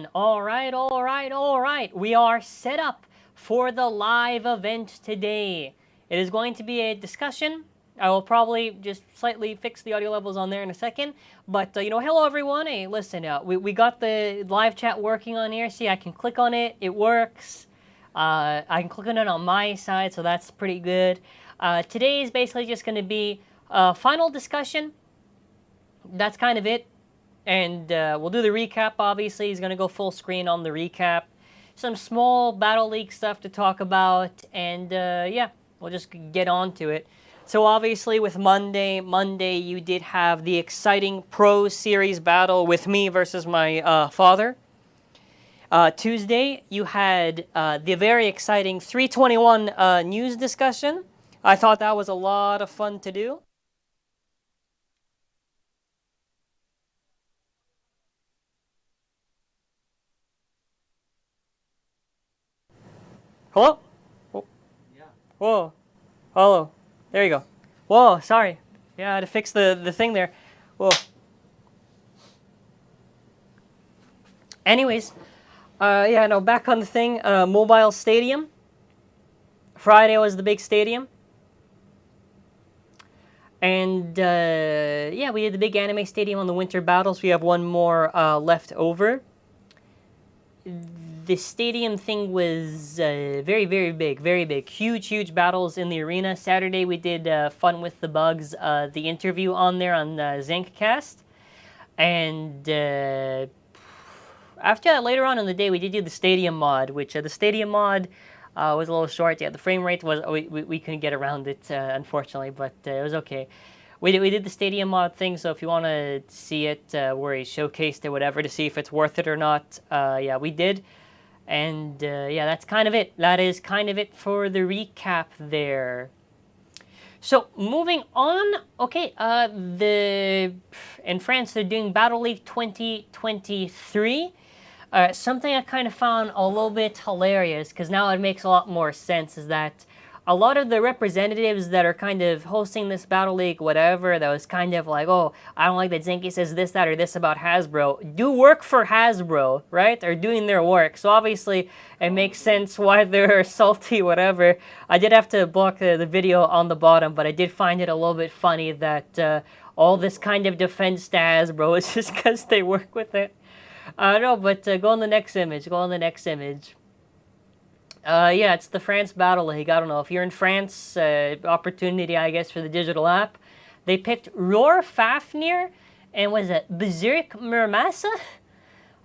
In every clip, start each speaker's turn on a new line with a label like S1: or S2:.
S1: everyone. All right. We are set up for the live event today. It is going to be a discussion. I will probably just slightly fix the audio levels on there in a second. But, hello everyone. Hey, listen, we got the live chat working on here. See, I can click on it. It works. I can click on it on my side, so that's pretty good. Today is basically just going to be a final discussion. That's kind of it. And we'll do the recap, obviously. He's going to go full screen on the recap. Some small Battle League stuff to talk about. And, yeah, we'll just get on to it. So, obviously, with Monday, you did have the exciting Pro Series battle with me versus my father. Tuesday, you had the very exciting 321 news discussion. I thought that was a lot of fun to do. Hello? Oh. Yeah. Whoa. Hello. There you go. Whoa, sorry. Yeah, I had to fix the thing there. Whoa. Anyways, yeah, no, back on the thing. Mobile Stadium. Friday was the big stadium. And, yeah, we did the big anime stadium on the Winter Battles. We have one more left over. The stadium thing was very, very big. Huge battles in the arena. Saturday we did Fun with the Bugs, the interview on there on ZANKYE. And after that, later on in the day, we did do the stadium mod, which the stadium mod was a little short. Yeah, the frame rate was, we couldn't get around it, unfortunately, but it was okay. We did the stadium mod thing, so if you want to see it where he showcased it, whatever, to see if it's worth it or not, yeah, we did. And yeah, that's kind of it. That is kind of it for the recap there. So moving on, okay, in France they're doing Battle League 2023. Something I kind of found a little bit hilarious, because now it makes a lot more sense, is that a lot of the representatives that are kind of hosting this Battle League, whatever, that was kind of like, oh, I don't like that ZANKYE says this, that, or this about Hasbro, do work for Hasbro, right? Are doing their work. So obviously, it makes sense why they're salty, whatever. I did have to block the video on the bottom, but I did find it a little bit funny that all this kind of defense to Hasbro is just because they work with it. No, but go on the next image. Yeah, it's the France Battle League. I don't know. If you're in France, opportunity, I guess, for the digital app. They picked Roar Fafnir and was it Berserk Muramasa?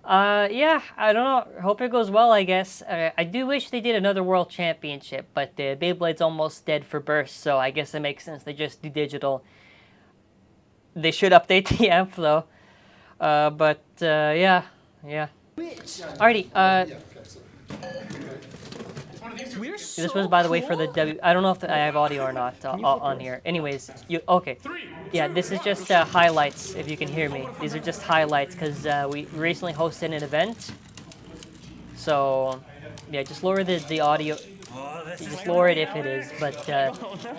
S1: Yeah, I don't know. Hope it goes well, I guess. I do wish they did another World Championship, but Beyblade's almost dead for burst, so I guess it makes sense they just do digital. They should update the app, though. But, yeah. Alrighty, this was, by the way, for the W. I don't know if I have audio or not on here. Anyways, okay. Yeah, this is just highlights, if you can hear me. These are just highlights, because we recently hosted an event. So, yeah, just lower the audio. Just lower it if it is. But,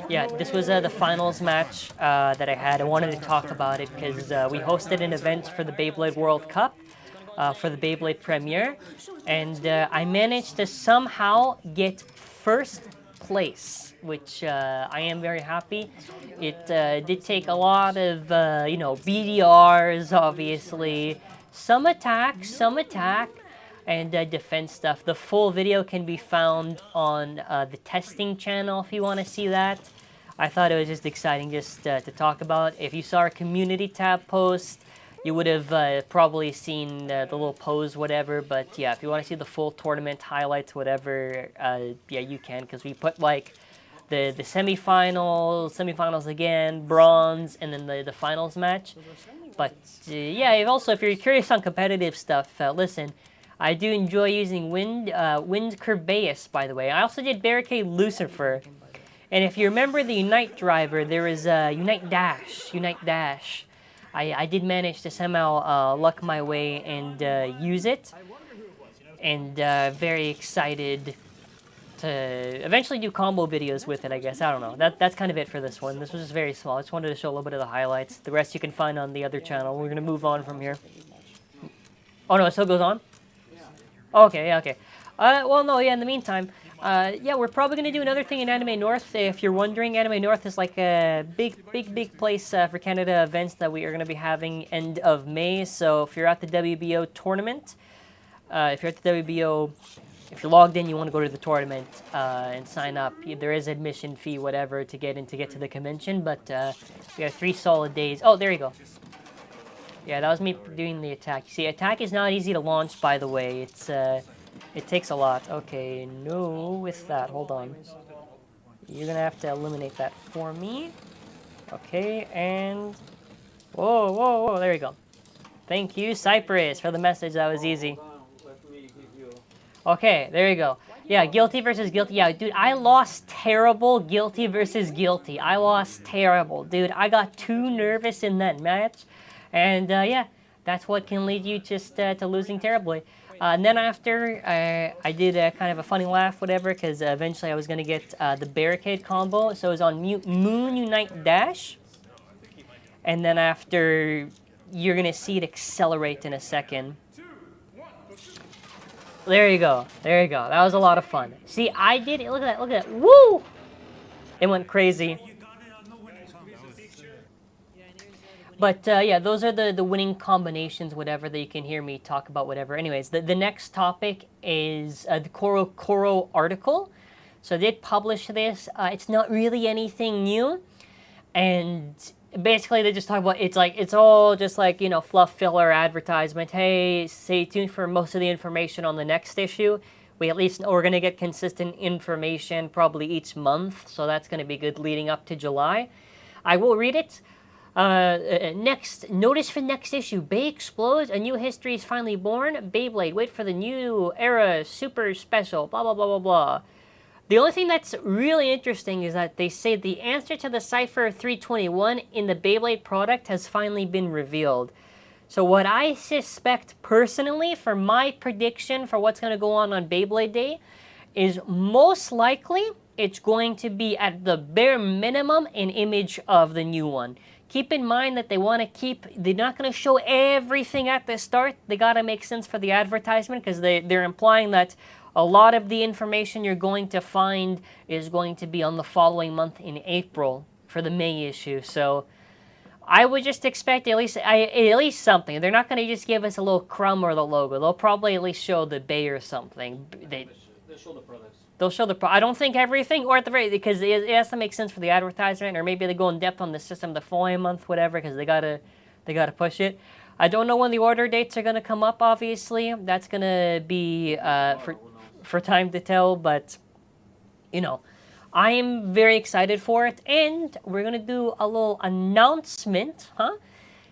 S1: yeah, this was the finals match that I had. I wanted to talk about it, because we hosted an event for the Beyblade World Cup. For the Beyblade premiere, and I managed to somehow get first place, which I am very happy. It did take a lot of, BDRs, obviously, some attack, and defense stuff. The full video can be found on the testing channel if you want to see that. I thought it was just exciting just to talk about. If you saw our community tab post, you would have probably seen the little pose, whatever, but yeah, if you want to see the full tournament highlights, whatever, yeah, you can, because we put, like, the semifinals again, bronze, and then the finals match. But, yeah, also, if you're curious on competitive stuff, listen, I do enjoy using Wind Kerbeus, by the way. I also did Barricade Lucifer, and if you remember the Unite driver, there is Unite Dash. I did manage to somehow luck my way and use it, and very excited to eventually do combo videos with it, I guess. I don't know. That's kind of it for this one. This was just very small. I just wanted to show a little bit of the highlights. The rest you can find on the other channel. We're going to move on from here. Oh, no, it still goes on? Okay, yeah, okay. Well, no, yeah, in the meantime, yeah, we're probably going to do another thing in Anime North. If you're wondering, Anime North is like a big place for Canada events that we are going to be having end of May. So if you're at the WBO tournament, if you're at the WBO, if you're logged in, you want to go to the tournament and sign up. There is admission fee, whatever, to get to the convention, but we have 3 solid days. Oh, there you go. Yeah, that was me doing the attack. You see, attack is not easy to launch, by the way. It takes a lot. Okay, no with that. Hold on. You're gonna have to eliminate that for me. Okay, and... Whoa, whoa, whoa, there you go. Thank you, Cypress, for the message. That was easy. Okay, there you go. Yeah, guilty versus guilty. Yeah, dude, I lost terrible guilty versus guilty. I lost terrible. Dude, I got too nervous in that match. And, yeah, that's what can lead you just to losing terribly. And then after, I did kind of a funny laugh, whatever, because eventually I was going to get the barricade combo. So it was on Moon Unite Dash. And then after, you're going to see it accelerate in a second. There you go. There you go. That was a lot of fun. See, I did it. Look at that. Look at that. Woo! It went crazy. But, yeah, those are the winning combinations, whatever, that you can hear me talk about, whatever. Anyways, the next topic is the CoroCoro article. So I did publish this. It's not really anything new. And basically, they just talk about, it's all just like, you know, fluff filler advertisement. Hey, stay tuned for most of the information on the next issue. We at least know we're going to get consistent information probably each month. So that's going to be good leading up to July. I will read it. Next, notice for next issue. Bey explodes, a new history is finally born. Beyblade, wait for the new era, super special, blah, blah, blah, blah, blah. The only thing that's really interesting is that they say the answer to the Cypher 321 in the Beyblade product has finally been revealed. So what I suspect personally for my prediction for what's going to go on Beyblade Day is most likely it's going to be at the bare minimum an image of the new one. Keep in mind that they want to keep, they're not going to show everything at the start. They got to make sense for the advertisement because they're implying that a lot of the information you're going to find is going to be on the following month in April for the May issue. So I would just expect at least something. They're not going to just give us a little crumb or the logo. They'll probably at least show the Bey or something.
S2: They'll show the products.
S1: They'll show the I don't think everything, or at the very, because it has to make sense for the advertisement, or maybe they go in depth on the system the following month, whatever, because they gotta push it. I don't know when the order dates are gonna come up. Obviously, that's gonna be for time to tell. But you know, I am very excited for it, and we're gonna do a little announcement, huh?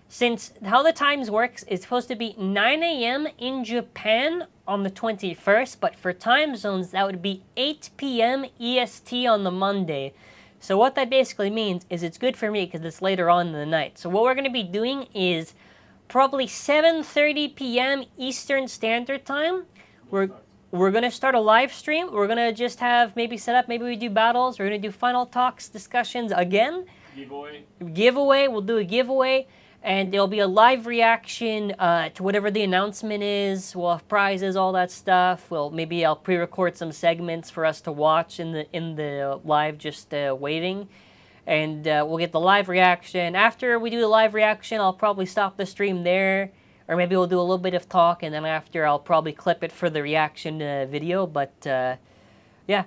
S1: Since how the times works, it's supposed to be 9 a.m. in Japan on the 21st, but for time zones, that would be 8 p.m. EST on the Monday. So what that basically means is it's good for me because it's later on in the night. So what we're going to be doing is probably 7:30 p.m. Eastern Standard Time. We're going to start a live stream. We're going to just have maybe set up, maybe we do battles. We're going to do final talks, discussions again. Giveaway. We'll do a giveaway. And there'll be a live reaction to whatever the announcement is. We'll have prizes, all that stuff. Maybe I'll pre-record some segments for us to watch in the live, just waiting. And we'll get the live reaction. After we do the live reaction, I'll probably stop the stream there. Or maybe we'll do a little bit of talk, and then after I'll probably clip it for the reaction video. But yeah.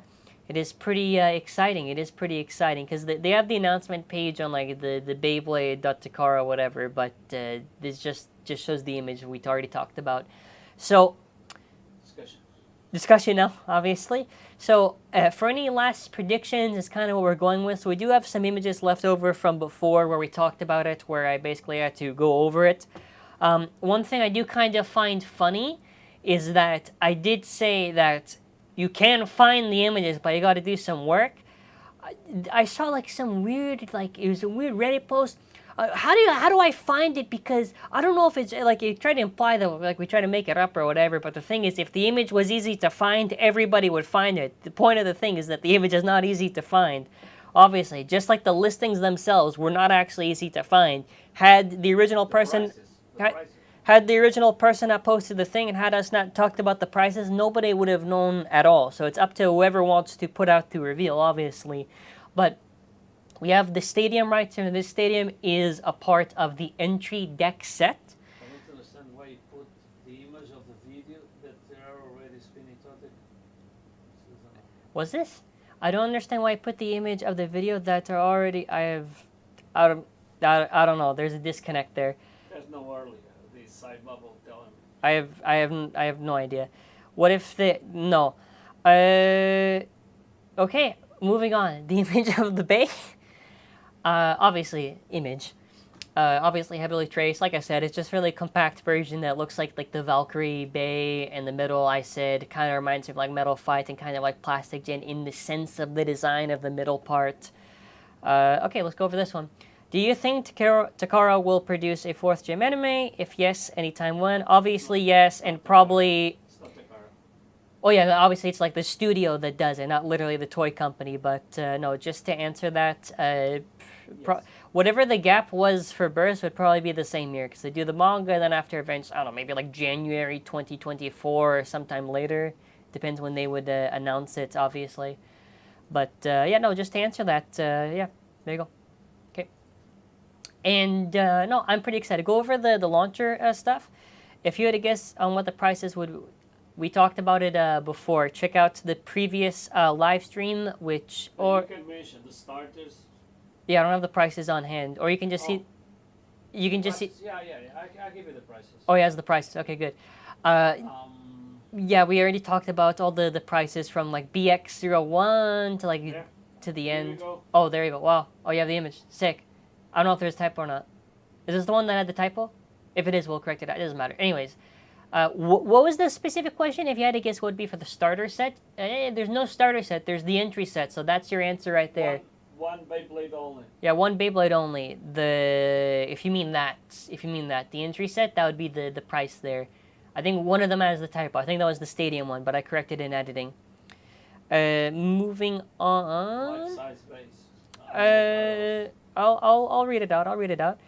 S1: It is pretty exciting. It is pretty exciting because they have the announcement page on like the Beyblade.Takara or whatever, but this just shows the image we already talked about. So discussion now, obviously. So for any last predictions, is kind of what we're going with. So we do have some images left over from before where we talked about it, where I basically had to go over it. One thing I do kind of find funny is that I did say that you can find the images, but you got to do some work. I saw like some weird, like it was a weird Reddit post. How do I find it? Because I don't know if it's like you try to imply that like we try to make it up or whatever. But the thing is, if the image was easy to find, everybody would find it. The point of the thing is that the image is not easy to find. Obviously, just like the listings themselves were not actually easy to find. Had the original person Had the original person not posted the thing and had us not talked about the prices, nobody would have known at all. So it's up to whoever wants to put out the reveal, obviously. But we have the stadium rights, and this stadium is a part of the entry deck set.
S2: I don't understand why you put the image of the video that they are already spinning topic.
S1: Was this? I don't understand why I put the image of the video that are already. I don't know. There's a disconnect there.
S2: There's no early. The side bubble telling me.
S1: I have no idea. What if the no? Okay, moving on. The image of the bay. Obviously image. Obviously heavily traced. Like I said, it's just really compact version that looks like the Valkyrie bay in the middle. I said kind of reminds me of like Metal Fight and kind of like Plastic Gen in the sense of the design of the middle part. Okay, let's go over this one. Do you think CoroCoro will produce a 4th Gem anime? If yes, anytime when? Obviously yes, and probably...
S2: It's not CoroCoro.
S1: Oh yeah, obviously it's like the studio that does it, not literally the toy company, but no, just to answer that,
S2: Yes.
S1: whatever the gap was for Burst would probably be the same year, because they do the manga, and then after events, I don't know, maybe like January 2024 or sometime later. Depends when they would announce it, obviously. But yeah, no, just to answer that, yeah, there you go. Okay. And no, I'm pretty excited. Go over the launcher stuff. If you had to guess on what the prices would... We talked about it before. Check out the previous live stream, which... or
S2: you can mention the starters.
S1: yeah, I don't have the prices on hand. Or you can just see... You can just see...
S2: Yeah. I'll give you the prices.
S1: Oh, yeah, it's the prices. Okay, good. Yeah, we already talked about all the prices from like BX01 to like
S2: Yeah.
S1: to the
S2: Here we
S1: end.
S2: go.
S1: Oh, there you go. Wow. Oh, you have the image. Sick. I don't know if there's a typo or not. Is this the one that had the typo? If it is, we'll correct it. It doesn't matter. Anyways, what was the specific question? If you had to guess what would be for the starter set? There's no starter set. There's the entry set. So that's your answer right there.
S2: One Beyblade only.
S1: Yeah, one Beyblade only. If you mean that, the entry set, that would be the price there. I think one of them has the typo. I think that was the stadium one, but I corrected in editing. Moving on.
S2: Life size base.
S1: I'll read it out.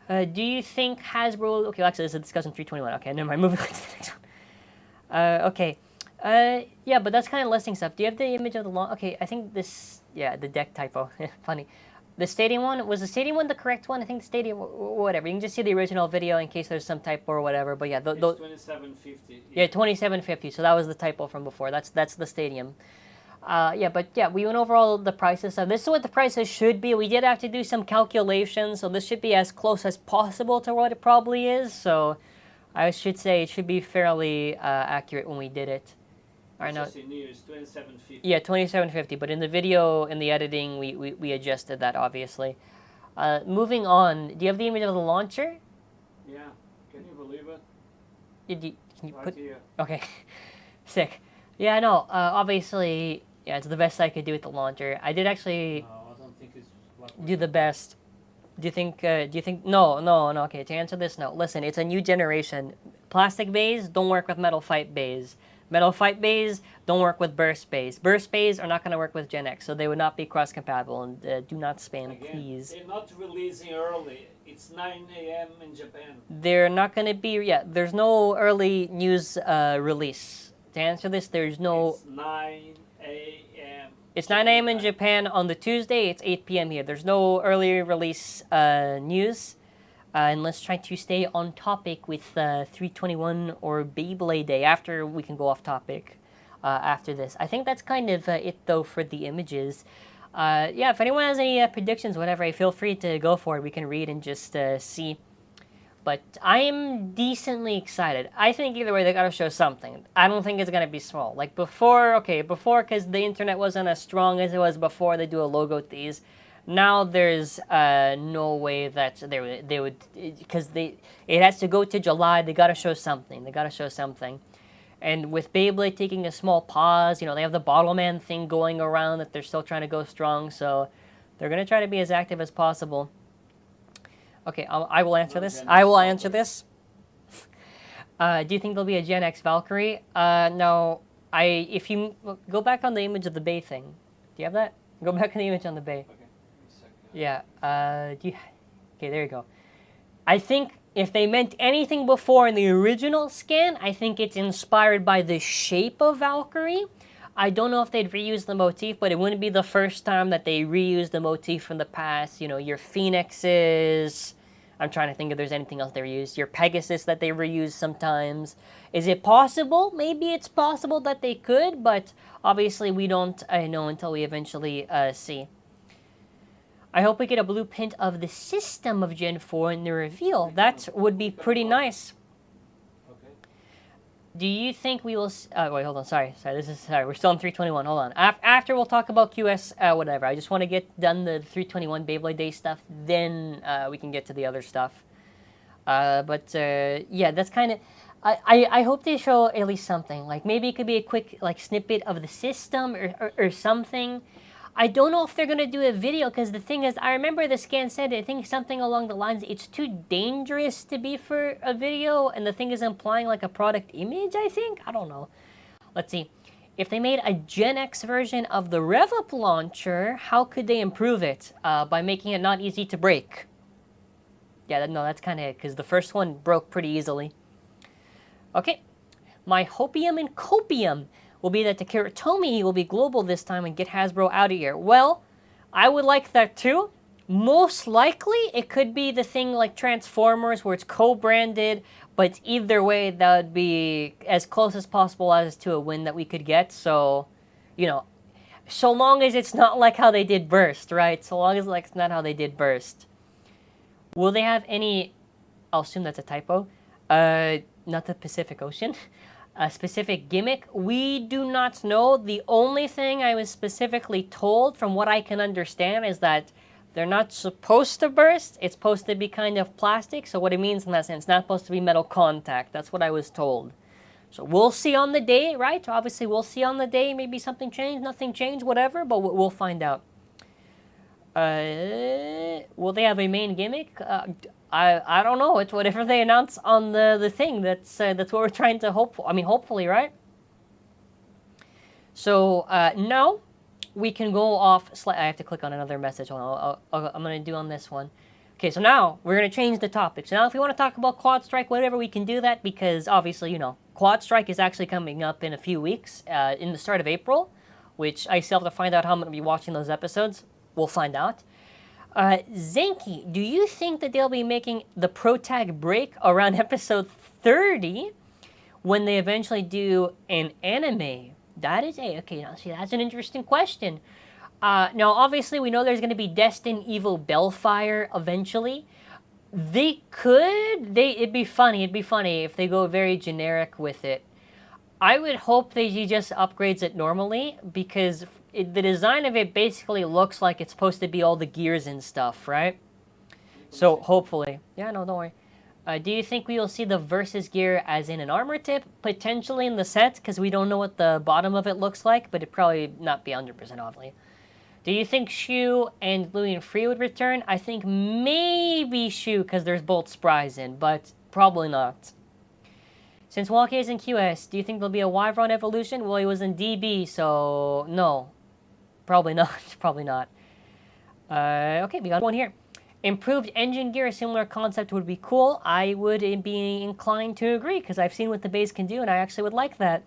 S1: Do you think Hasbro... Okay, actually, this is discussion 321. Okay, never mind. Moving on to the next one. Okay. Yeah, but that's kind of listing stuff. Do you have the image of the long... Okay, I think this... Yeah, the deck typo. Funny. The stadium one... Was the stadium one the correct one? I think the stadium... Whatever. You can just see the original video in case there's some typo or whatever. But yeah,
S2: It's 2750.
S1: yeah, 2750. So that was the typo from before. That's the stadium. Yeah, but yeah, we went over all the prices. So this is what the prices should be. We did have to do some calculations, so this should be as close as possible to what it probably is. So I should say it should be fairly accurate when we did it. All right, now.
S2: It's 2750.
S1: Yeah, 2750. But in the video, in the editing, we adjusted that obviously. Moving on, do you have the image of the launcher?
S2: Yeah. Can you believe it?
S1: Can you
S2: Right
S1: put?
S2: here.
S1: Okay, sick. Yeah, no. Obviously, yeah, it's the best I could do with the launcher. I did actually
S2: No, I don't think it's what
S1: do the best. Do you think? No. Okay, to answer this, no. Listen, it's a new generation. Plastic bays don't work with Metal Fight bays. Metal Fight bays don't work with Burst bays. Burst bays are not going to work with Gen X, so they would not be cross-compatible. And do not spam,
S2: Again,
S1: please.
S2: they're not releasing early. It's 9 a.m. in Japan.
S1: They're not going to be. Yeah, there's no early news release. To answer this, there's no.
S2: It's 9 a.m.
S1: It's 9 a.m. in Japan on the Tuesday. It's 8 p.m. here. There's no early release news. And let's try to stay on topic with 321 or Beyblade Day. After we can go off topic after this. I think that's kind of it though for the images. Yeah, if anyone has any predictions, whatever, feel free to go for it. We can read and just see. But I am decently excited. I think either way they gotta show something. I don't think it's gonna be small. Like before, because the internet wasn't as strong as it was before, they do a logo tease. Now there's no way that they would because it has to go to July. They gotta show something. And with Beyblade taking a small pause, they have the Bottle Man thing going around that they're still trying to go strong. So they're gonna try to be as active as possible. Okay, I will answer this. Do you think there'll be a Gen X Valkyrie? No. If you go back on the image of the Bay thing, do you have that? Go back on the image on the Bay.
S2: Okay. Give me a second.
S1: Yeah. Okay, there you go. I think if they meant anything before in the original skin, I think it's inspired by the shape of Valkyrie. I don't know if they'd reuse the motif, but it wouldn't be the first time that they reused the motif from the past. You know, your Phoenixes. I'm trying to think if there's anything else they reused. Your Pegasus that they reuse sometimes. Is it possible? Maybe it's possible that they could, but obviously we don't know until we eventually see. I hope we get a blueprint of the system of Gen 4 in the reveal. That would be pretty nice.
S2: Okay.
S1: Do you think we will... wait, hold on. Sorry. We're still on 321. Hold on. After we'll talk about QS, whatever. I just want to get done the 321 Beyblade Day stuff. Then we can get to the other stuff. Yeah, that's kind of... I hope they show at least something. Like, maybe it could be a quick, like, snippet of the system or something. I don't know if they're going to do a video, because the thing is, I remember the scan said, I think something along the lines, it's too dangerous to be for a video, and the thing is implying like a product image, I think? I don't know. Let's see. If they made a Gen X version of the RevUp launcher, how could they improve it? By making it not easy to break. Yeah, no, that's kind of it, because the first one broke pretty easily. Okay. My hopium and copium will be that the Kuritomi will be global this time and get Hasbro out of here. Well, I would like that too. Most likely, it could be the thing like Transformers where it's co-branded, but either way, that would be as close as possible as to a win that we could get. So, you know, so long as it's not like how they did Burst, right? So long as like it's not how they did Burst. Will they have any... I'll assume that's a typo. Not the Pacific Ocean. A specific gimmick? We do not know. The only thing I was specifically told, from what I can understand, is that they're not supposed to burst. It's supposed to be kind of plastic. So what it means in that sense, it's not supposed to be metal contact. That's what I was told. So we'll see on the day, right? Obviously, we'll see on the day. Maybe something changed, nothing changed, whatever. But we'll find out. Will they have a main gimmick? I don't know. It's whatever they announce on the thing. That's what we're trying to hope for. I mean, hopefully, right? So now we can go off. I have to click on another message. Hold on. I'm gonna do on this one. Okay, so now we're gonna change the topic. So now, if we want to talk about Quad Strike, whatever, we can do that, because obviously, you know, Quad Strike is actually coming up in a few weeks, in the start of April, which I still have to find out how I'm gonna be watching those episodes. We'll find out. ZANKYE, do you think that they'll be making the Pro Tag break around episode 30 when they eventually do an anime? That is okay, now see, that's an interesting question. Now, obviously, we know there's going to be Destin Evil Bellfire eventually. They could, it'd be funny if they go very generic with it. I would hope that he just upgrades it normally, because the design of it basically looks like it's supposed to be all the gears and stuff, right? So, hopefully. Yeah, no, don't worry. Do you think we will see the Versus gear as in an armor tip? Potentially in the set, because we don't know what the bottom of it looks like, but it'd probably not be 100% obviously. Do you think Shu and Louie and Free would return? I think maybe Shu, because there's both Spries in, but probably not. Since Wonky is in QS, do you think there'll be a Wyvern evolution? Well, he was in DB, so no. Probably not. Probably not. Okay, we got one here. Improved engine gear, a similar concept would be cool. I would be inclined to agree, because I've seen what the base can do, and I actually would like that.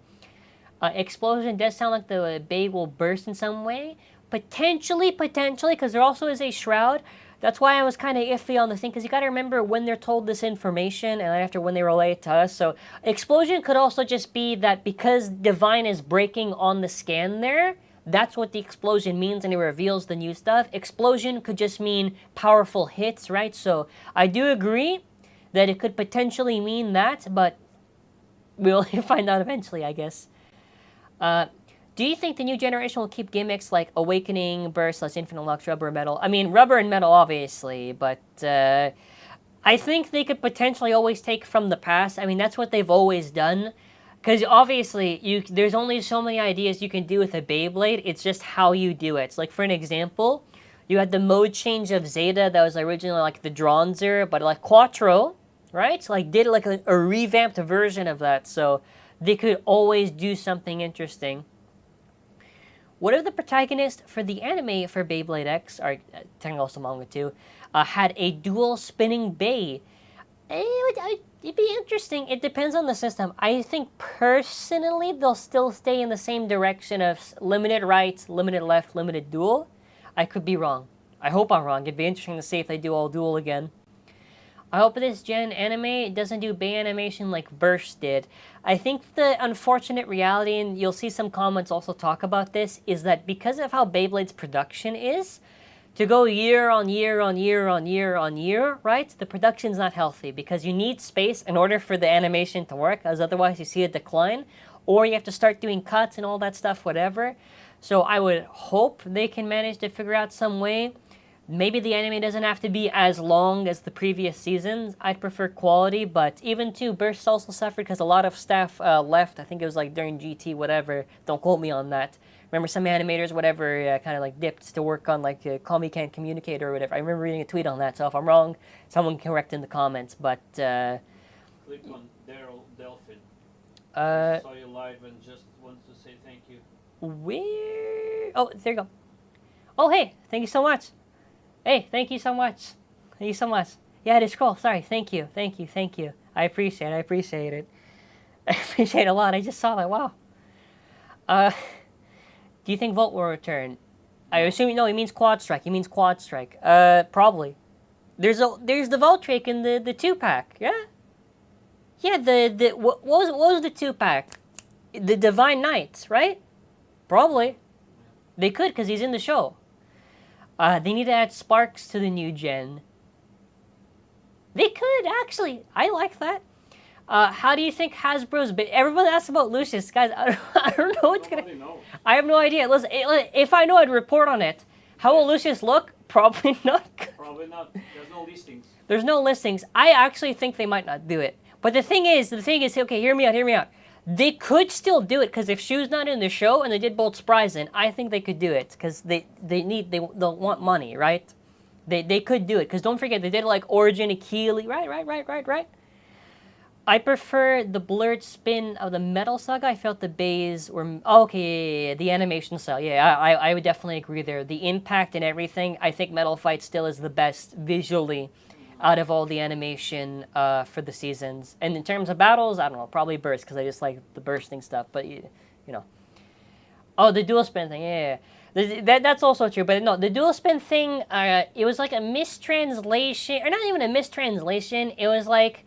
S1: Explosion does sound like the bay will burst in some way. Potentially, because there also is a shroud. That's why I was kind of iffy on the thing, because you got to remember when they're told this information and after when they relay it to us. So explosion could also just be that because Divine is breaking on the scan there, that's what the explosion means, and it reveals the new stuff. Explosion could just mean powerful hits, right? So I do agree that it could potentially mean that, but we'll find out eventually, I guess. Do you think the new generation will keep gimmicks like Awakening, Burst, Infinite Lux, Rubber, and Metal? I mean, Rubber and Metal, obviously, but I think they could potentially always take from the past. I mean, that's what they've always done. Because obviously, there's only so many ideas you can do with a Beyblade. It's just how you do it. So, like, for an example, you had the mode change of Zeta that was originally like the Dronzer, but like Quattro, right? So, like, did like a revamped version of that. So they could always do something interesting. What if the protagonist for the anime for Beyblade X, or technically also manga too, had a dual spinning bay? It'd be interesting. It depends on the system. I think personally they'll still stay in the same direction of limited right, limited left, limited dual. I could be wrong. I hope I'm wrong. It'd be interesting to see if they do all dual again. I hope this gen anime doesn't do Bay animation like Burst did. I think the unfortunate reality, and you'll see some comments also talk about this, is that because of how Beyblade's production is, to go year on year on year on year on year, right? The production's not healthy because you need space in order for the animation to work, as otherwise you see a decline, or you have to start doing cuts and all that stuff, whatever. So I would hope they can manage to figure out some way. Maybe the anime doesn't have to be as long as the previous seasons. I'd prefer quality, but even too, Burst also suffered because a lot of staff left. I think it was like during GT, whatever. Don't quote me on that. Remember some animators, whatever, kind of like dipped to work on like Call Me Can't Communicate or whatever. I remember reading a tweet on that, so if I'm wrong, someone can correct in the comments, but...
S2: Click on Daryl Delphin. I saw you live and just wanted to say thank you.
S1: Where? Oh, there you go. Oh, hey, thank you so much. Hey, thank you so much. Thank you so much. Yeah, I did scroll. Sorry. Thank you. Thank you. Thank you. I appreciate it. I appreciate it. I appreciate it a lot. I just saw that. Wow. Do you think Volt will return? I assume no. He means Quad Strike. He means Quad Strike. Probably. There's the Volt Drake in the 2-pack. Yeah. Yeah. What was the 2-pack? The Divine Knights, right? Probably. They could because he's in the show. They need to add Sparks to the new gen. They could, actually. I like that. How do you think Hasbro's... Everyone asks about Lucius. Guys, I don't know what's going to... I have no idea. Listen, if I know, I'd report on it. How will Lucius look? Probably not.
S2: Probably not. There's no listings.
S1: There's no listings. I actually think they might not do it. But the thing is, okay, hear me out. They could still do it, because if Shu's not in the show and they did both Spryzen, I think they could do it, because they'll want money, right? They could do it, because don't forget, they did like Origin, Akili, right. I prefer the blurred spin of the Metal Saga. I felt the bays were... Oh, okay, yeah, the animation style. Yeah, I would definitely agree there. The impact and everything, I think Metal Fight still is the best visually out of all the animation for the seasons. And in terms of battles, I don't know, probably Burst, because I just like the bursting stuff, but you know. Oh, the dual spin thing, yeah. That's also true, but no, the dual spin thing, it was like a mistranslation, or not even a mistranslation, it was like,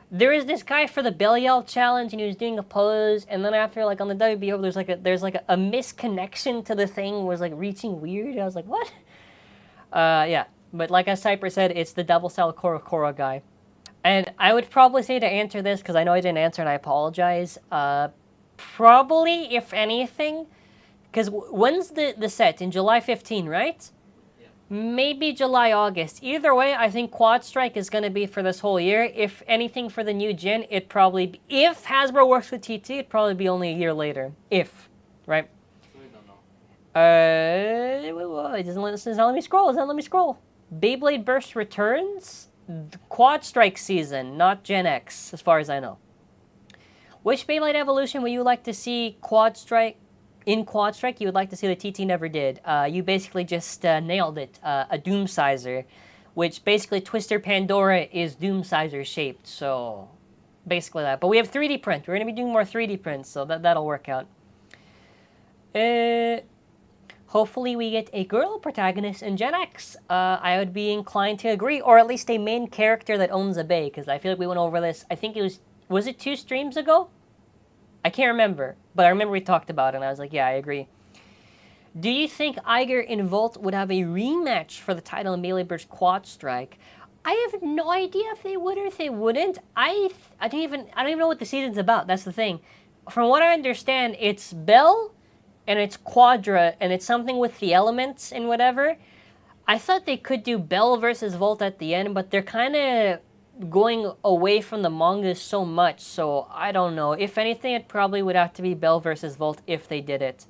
S1: there was this guy for the Belial challenge, and he was doing a pose, and then after, like, on the WBO, there's like a misconnection to the thing, was like reaching weird, I was like, what? Yeah. But like as Cypher said, it's the double cell CoroCoro guy. And I would probably say to answer this, because I know I didn't answer and I apologize, probably, if anything, because when's the set? In July 15, right?
S2: Yeah.
S1: Maybe July, August. Either way, I think Quad Strike is going to be for this whole year. If anything for the new gen, it'd probably be, if Hasbro works with TT, it'd probably be only a year later. If, right?
S2: We don't know.
S1: It doesn't let me scroll. Beyblade Burst returns? The Quad Strike season, not Gen X, as far as I know. Which Beyblade evolution would you like to see Quad Strike? In Quad Strike, you would like to see the TT never did. You basically just nailed it. A Doomsizer, which basically Twister Pandora is Doomsizer shaped, so basically that. But we have 3D print. We're going to be doing more 3D prints, so that'll work out. Hopefully we get a girl protagonist in Gen X. I would be inclined to agree, or at least a main character that owns a bay, because I feel like we went over this. I think it was it 2 streams ago? I can't remember, but I remember we talked about it, and I was like, yeah, I agree. Do you think Iger and Volt would have a rematch for the title in Melee vs. Quad Strike? I have no idea if they would or if they wouldn't. I don't even know what the season's about. That's the thing. From what I understand, it's Bell and it's Quadra, and it's something with the elements and whatever. I thought they could do Bell versus Volt at the end, but they're kind of going away from the manga so much, so I don't know. If anything, it probably would have to be Bell versus Volt if they did it.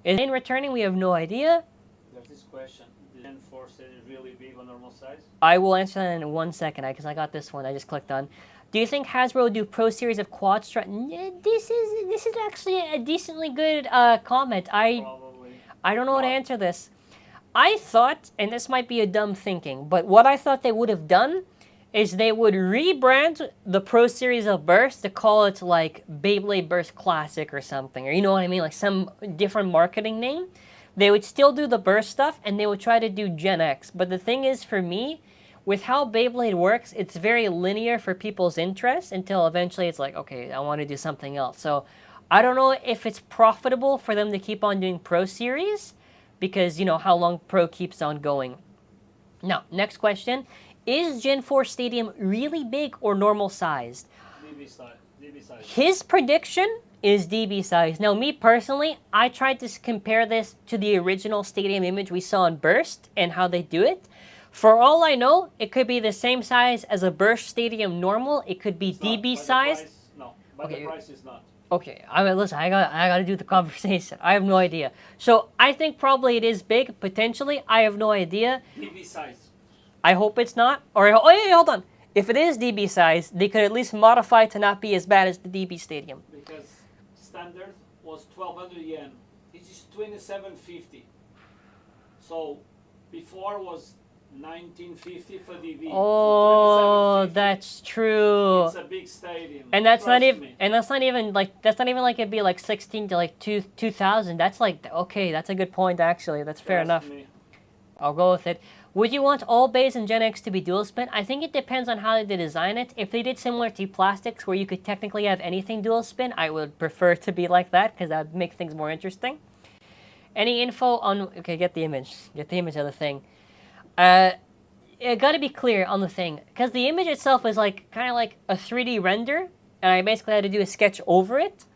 S1: In returning, we have no idea.
S2: There's this question. Did Gen 4 set is really big on normal size?
S1: I will answer that in 1 second, because I got this one I just clicked on. Do you think Hasbro will do Pro Series of Quad Strike? This is actually a decently good comment.
S2: Probably.
S1: I don't know how to answer this. I thought, and this might be a dumb thinking, but what I thought they would have done is they would rebrand the Pro Series of Burst to call it like Beyblade Burst Classic or something, or you know what I mean, like some different marketing name. They would still do the Burst stuff, and they would try to do Gen X. But the thing is, for me, with how Beyblade works, it's very linear for people's interests until eventually it's like, okay, I want to do something else. So I don't know if it's profitable for them to keep on doing Pro Series, because, you know, how long Pro keeps on going. Now, next question. Is Gen 4 Stadium really big or normal sized?
S2: DB size.
S1: His prediction is DB size. Now, me personally, I tried to compare this to the original stadium image we saw in Burst and how they do it. For all I know, it could be the same size as a Burst Stadium normal. It could be DB size.
S2: No, but the price is not.
S1: Okay, I mean, listen, I got to do the conversation. I have no idea. So I think probably it is big, potentially. I have no idea.
S2: DB size.
S1: I hope it's not. Or, oh, yeah, hold on. If it is DB size, they could at least modify it to not be as bad as the DB Stadium.
S2: Because standard was 1,200 yen. It is 2750. So before was 1950 for DB.
S1: Oh,
S2: so
S1: that's true.
S2: It's a big stadium.
S1: And that's not even.
S2: Me.
S1: And that's not even like it'd be like 16 to like 2000. That's like okay. That's a good point actually. That's fair enough.
S2: Me.
S1: I'll go with it. Would you want all bays in Gen X to be dual spin? I think it depends on how they design it. If they did similar to plastics where you could technically have anything dual spin, I would prefer to be like that because that would make things more interesting. Any info on... Okay, get the image. Get the image of the thing. It got to be clear on the thing because the image itself is like kind of like a 3D render and I basically had to do a sketch over it.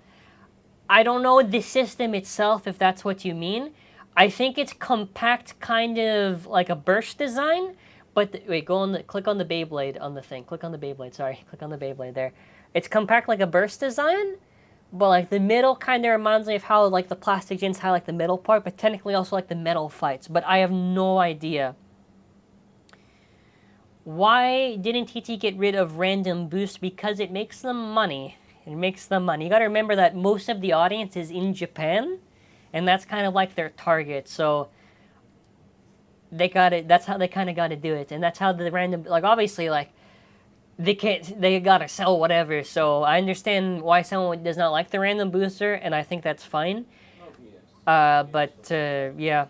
S1: I don't know the system itself if that's what you mean. I think it's compact, kind of like a burst design. But wait, click on the Beyblade on the thing. Click on the Beyblade. Sorry, click on the Beyblade there. It's compact like a burst design, but like the middle kind of reminds me of how like the plastic gens have like the middle part, but technically also like the metal fights. But I have no idea. Why didn't TT get rid of random boost? Because it makes them money. It makes them money. You got to remember that most of the audience is in Japan. And that's kind of like their target, so they got it. That's how they kind of got to do it, and that's how the random, like obviously, like they gotta sell whatever. So I understand why someone does not like the random booster, and I think that's fine. But yeah,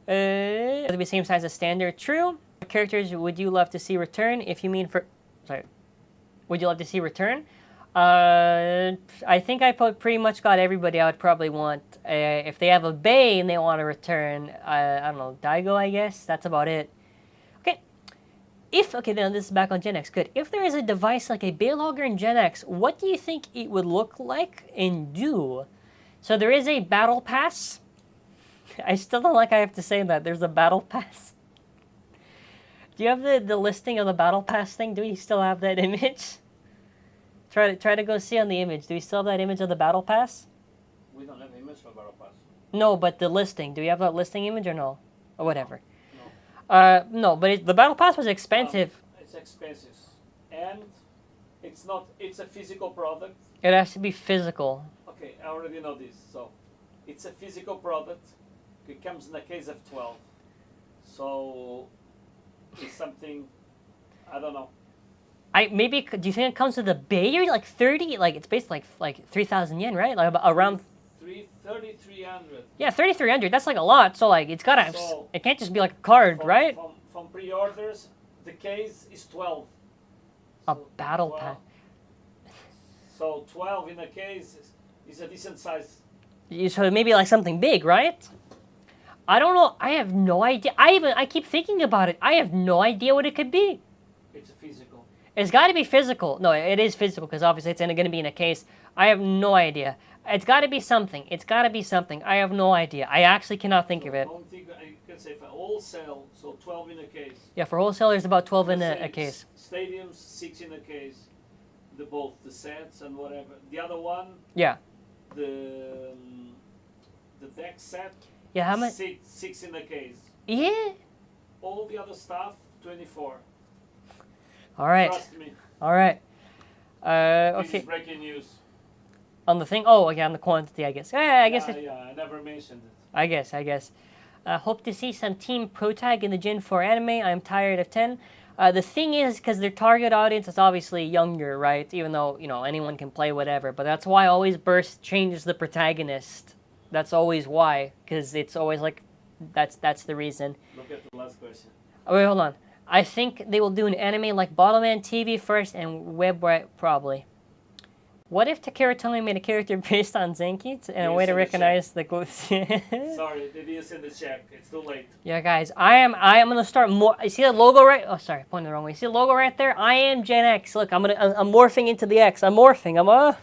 S1: it'll be the same size as standard. True. What characters would you love to see return? If you mean would you love to see return? I think I pretty much got everybody I would probably want. If they have a Bay and they want to return, I don't know, Daigo, I guess. That's about it. Okay. Okay, then this is back on Gen X. Good. If there is a device like a Baylogger in Gen X, what do you think it would look like and do? So there is a Battle Pass. I still don't like I have to say that. There's a Battle Pass. Do you have the listing of the Battle Pass thing? Do we still have that image? Try to go see on the image. Do we still have that image of the Battle Pass?
S2: We don't have image for Battle Pass.
S1: No, but the listing. Do we have that listing image or no? Or whatever.
S2: No.
S1: No, but the Battle Pass was expensive.
S2: It's expensive. And it's not... It's a physical product.
S1: It has to be physical.
S2: Okay, I already know this. So, it's a physical product. It comes in a case of 12. So, it's something... I don't know.
S1: Maybe do you think it comes with a Bay or like 30? Like it's basically like 3,000 yen, right? Like around
S2: 3,300.
S1: Yeah, 3,300. That's like a lot. So like it's gotta. So, it can't just be like a card, right?
S2: From pre-orders, the case is 12.
S1: A Battle Pass.
S2: So 12 in a case is a decent size.
S1: So maybe like something big, right? I don't know. I have no idea. I keep thinking about it. I have no idea what it could be.
S2: It's a physical.
S1: It's got to be physical. No, it is physical because obviously it's going to be in a case. I have no idea. It's got to be something. It's got to be something. I have no idea. I actually cannot think of it.
S2: I can say for wholesale, so 12 in a case.
S1: Yeah, for wholesale, there's about 12 in a case.
S2: Stadiums, 6 in a case. Both the sets and whatever. The other one.
S1: Yeah.
S2: The deck set.
S1: Yeah, how much?
S2: 6 in a case.
S1: Yeah.
S2: All the other stuff, 24.
S1: All right.
S2: Trust me.
S1: All right.
S2: This
S1: Okay.
S2: is breaking news.
S1: On the thing? Oh, yeah, on the quantity, I guess. Yeah, I guess.
S2: Yeah, I never mentioned it.
S1: I guess. Hope to see some Team Protag in the Gen 4 anime. I'm tired of 10. The thing is, because their target audience is obviously younger, right? Even though, you know, anyone can play whatever. But that's why always Burst changes the protagonist. That's always why. Because it's always like, that's the reason.
S2: Look at the last question.
S1: Oh, wait, hold on. I think they will do an anime like Bottleman TV first and WebRite probably. What if Takara Tomy made a character based on ZANKYE and a way to recognize the ghost?
S2: Sorry, they didn't send the check. It's too late.
S1: Yeah, guys, I am gonna start more. You see the logo right? Oh, sorry, pointing the wrong way. You see the logo right there? I am Gen X. Look, I'm morphing into the X. I'm morphing.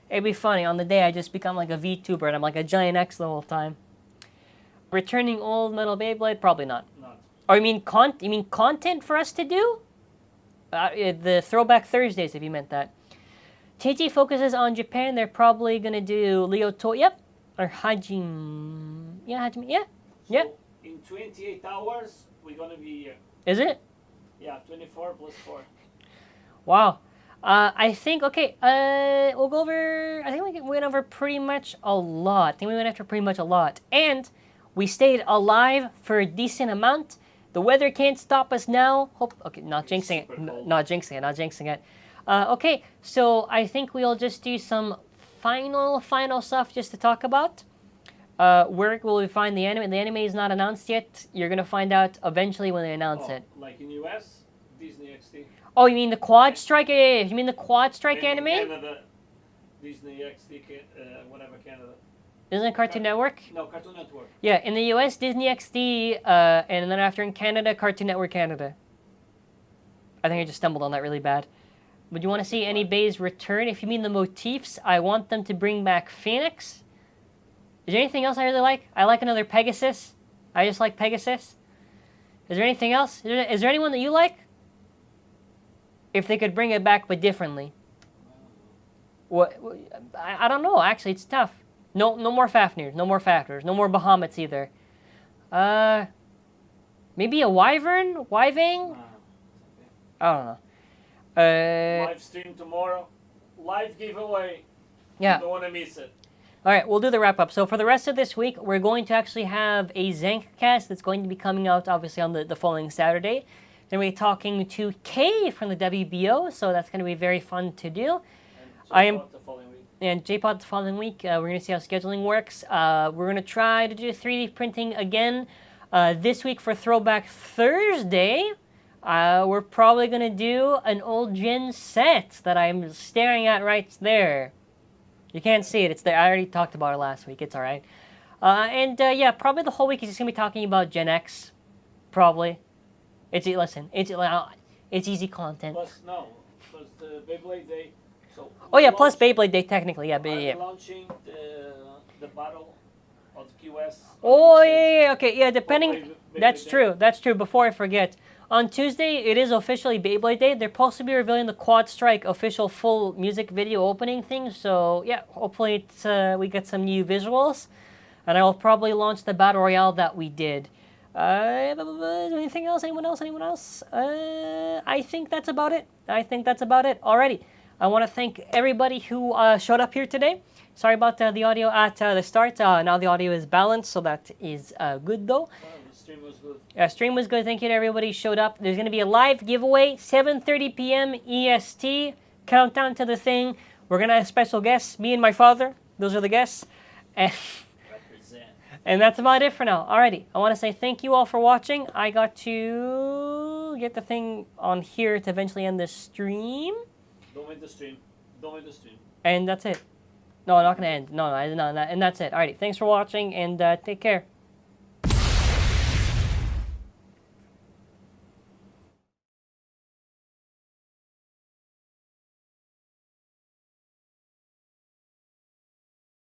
S1: It'd be funny on the day I just become like a VTuber and I'm like a giant X the whole time. Returning old metal Beyblade? Probably not.
S2: Not.
S1: Or you mean content for us to do? The Throwback Thursdays, if you meant that. TG focuses on Japan. They're probably gonna do Leo To. Yep. Or Hajime. Yeah, Hajime. Yeah. Yeah.
S2: So in 28 hours, we're gonna be here.
S1: Is it?
S2: Yeah, 24 plus 4.
S1: Wow. I think, okay, we'll go over, I think we went over pretty much a lot. I think we went after pretty much a lot. And we stayed alive for a decent amount. The weather can't stop us now. Okay, not jinxing it. Not jinxing it. Okay, so I think we'll just do some final stuff just to talk about. Where will we find the anime? The anime is not announced yet. You're going to find out eventually when they announce it.
S2: Like in US, Disney XD.
S1: Oh, you mean the Quad Strike? Yeah. You mean the Quad Strike anime?
S2: In Canada, Disney XD, whatever, Canada.
S1: Isn't it Cartoon Network?
S2: No, Cartoon Network.
S1: Yeah, in the US, Disney XD, and then after in Canada, Cartoon Network Canada. I think I just stumbled on that really bad. Would you want to see any Bays return? If you mean the motifs, I want them to bring back Phoenix. Is there anything else I really like? I like another Pegasus. I just like Pegasus. Is there anything else? Is there anyone that you like? If they could bring it back, but differently. What? I don't know. Actually, it's tough. No more Fafnirs. No more Fafnirs. No more Bahamut's either. Maybe a Wyvern? Wyvang? I don't know.
S2: Live stream tomorrow. Live giveaway.
S1: Yeah.
S2: You don't want to miss it.
S1: All right, we'll do the wrap up. So for the rest of this week, we're going to actually have a ZANKcast that's going to be coming out, obviously, on the following Saturday. Then we're talking to Kay from the WBO, so that's going to be very fun to do. And J-Pod the following week. We're going to see how scheduling works. We're going to try to do 3D printing again this week for Throwback Thursday. We're probably going to do an old gen set that I'm staring at right there. You can't see it. It's there. I already talked about it last week. It's all right. Yeah, probably the whole week is just going to be talking about Gen X. Probably. It's easy content.
S2: Plus the Beyblade Day. So
S1: oh yeah, plus Beyblade Day technically. Yeah,
S2: are launching the battle of QS.
S1: Oh yeah, okay, yeah. Depending. That's true. That's true. Before I forget, on Tuesday it is officially Beyblade Day. They're supposed to be revealing the Quad Strike official full music video opening thing. So yeah, hopefully we get some new visuals, and I will probably launch the battle royale that we did. Anything else? Anyone else? I think that's about it. Alrighty. I want to thank everybody who showed up here today. Sorry about the audio at the start. Now the audio is balanced, so that is good though.
S2: The stream was good.
S1: Stream was good. Thank you to everybody who showed up. There's going to be a live giveaway, 7:30 p.m. EST. Countdown to the thing. We're going to have special guests, me and my father. Those are the guests. And that's about it for now. Alrighty, I want to say thank you all for watching. I got to get the thing on here to eventually end this stream.
S2: Don't end the stream.
S1: And that's it. No, I'm not going to end. No, and that's it. Alrighty, thanks for watching, and take care.